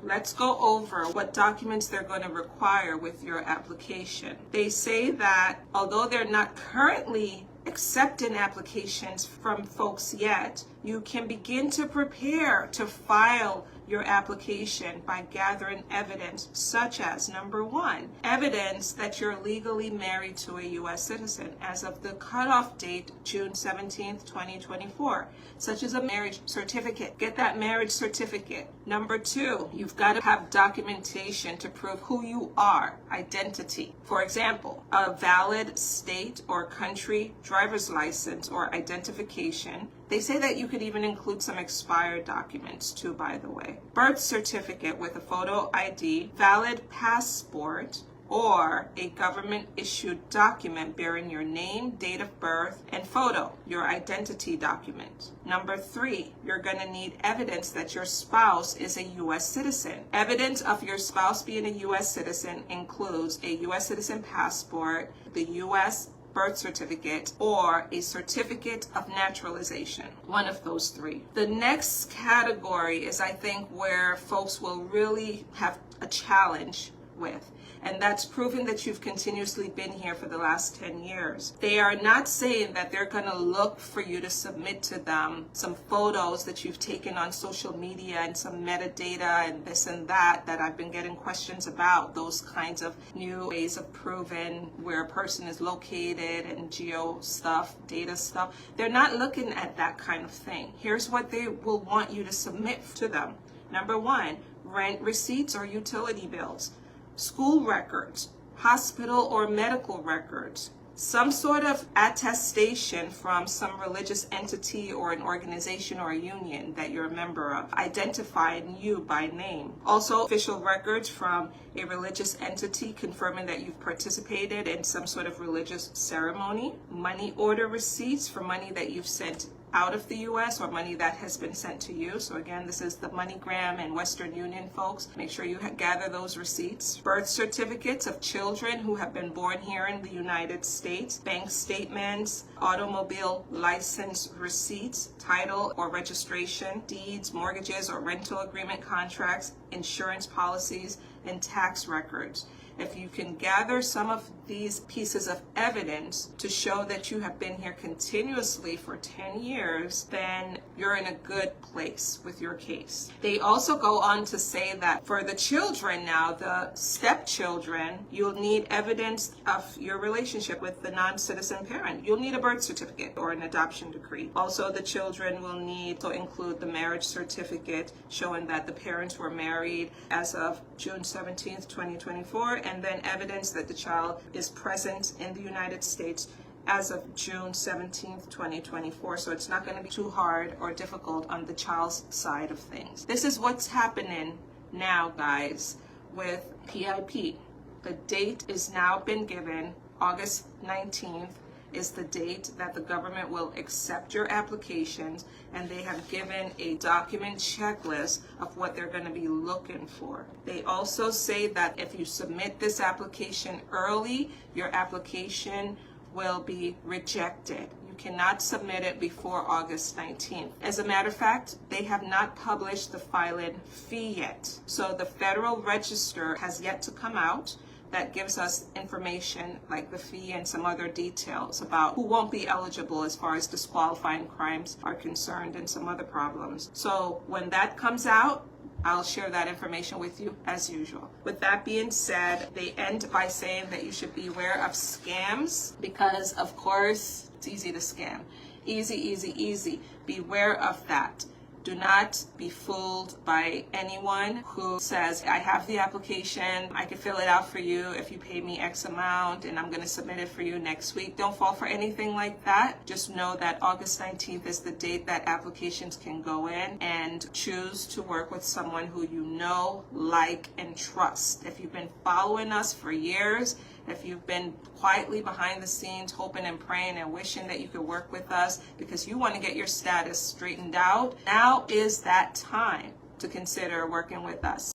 let's go over what documents they're going to require with your application. They say that although they're not currently accepting applications from folks yet, you can begin to prepare to file your application by gathering evidence such as, number one, evidence that you're legally married to a U.S. citizen as of the cutoff date, June 17th, 2024, such as a marriage certificate. Get that marriage certificate. Number two, you've got to have documentation to prove who you are, identity. For example, a valid state or country driver's license or identification. They say that you could even include some expired documents too, by the way. Birth certificate with a photo ID, valid passport, or a government-issued document bearing your name, date of birth, and photo, your identity document. Number three, you're going to need evidence that your spouse is a U.S. citizen. Evidence of your spouse being a U.S. citizen includes a U.S. citizen passport, the U.S. birth certificate, or a certificate of naturalization. One of those three. The next category is, I think, where folks will really have a challenge with, and that's proving that you've continuously been here for the last 10 years. They are not saying that they're going to look for you to submit to them some photos that you've taken on social media and some metadata and this and that I've been getting questions about, those kinds of new ways of proving where a person is located and geo stuff, data stuff. They're not looking at that kind of thing. Here's what they will want you to submit to them. Number one, rent receipts or utility bills, school records, hospital or medical records, some sort of attestation from some religious entity or an organization or a union that you're a member of, identifying you by name. Also, official records from a religious entity confirming that you've participated in some sort of religious ceremony, money order receipts for money that you've sent out of the U.S. or money that has been sent to you. So again, this is the MoneyGram and Western Union folks. Make sure you gather those receipts. Birth certificates of children who have been born here in the United States, bank statements, automobile license receipts, title or registration, deeds, mortgages or rental agreement contracts, insurance policies, and tax records. If you can gather some of these pieces of evidence to show that you have been here continuously for 10 years, then you're in a good place with your case. They also go on to say that for the children now, the stepchildren, you'll need evidence of your relationship with the non-citizen parent. You'll need a birth certificate or an adoption decree. Also, the children will need to include the marriage certificate showing that the parents were married as of June 17th, 2024, and then evidence that the child is present in the United States as of June 17th, 2024. So it's not going to be too hard or difficult on the child's side of things. This is what's happening now, guys, with PIP. The date is now been given. August 19th is the date that the government will accept your applications, and they have given a document checklist of what they're going to be looking for. They also say that if you submit this application early, your application will be rejected. You cannot submit it before August 19th. As a matter of fact, they have not published the filing fee yet. So the Federal Register has yet to come out that gives us information like the fee and some other details about who won't be eligible as far as disqualifying crimes are concerned and some other problems. So when that comes out, I'll share that information with you as usual. With that being said, they end by saying that you should beware of scams because, of course, it's easy to scam. Easy, easy, easy. Beware of that. Do not be fooled by anyone who says, I have the application, I can fill it out for you if you pay me X amount and I'm going to submit it for you next week. Don't fall for anything like that. Just know that August 19th is the date that applications can go in, and choose to work with someone who you know, like, and trust. If you've been following us for years, if you've been quietly behind the scenes hoping and praying and wishing that you could work with us because you want to get your status straightened out, now is that time to consider working with us.